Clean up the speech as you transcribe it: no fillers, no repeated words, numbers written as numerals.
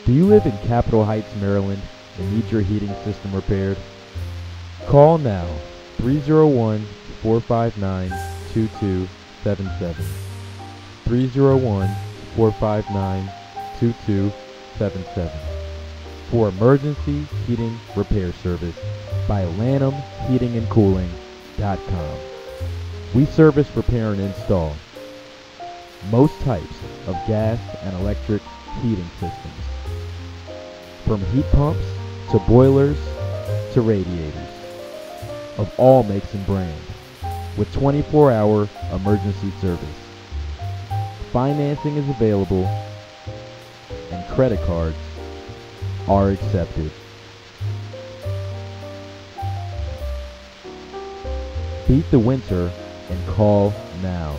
Do you live in Capitol Heights, Maryland, and need your heating system repaired? Call now, 301-459-2277. 301-459-2277 for emergency heating repair service by LanhamHeatingandCooling.com. We service, repair, and install most types of gas and electric heating systems, from heat pumps to boilers to radiators, of all makes and brands, with 24-hour emergency service. Financing is available and credit cards are accepted. Beat the winter and call now.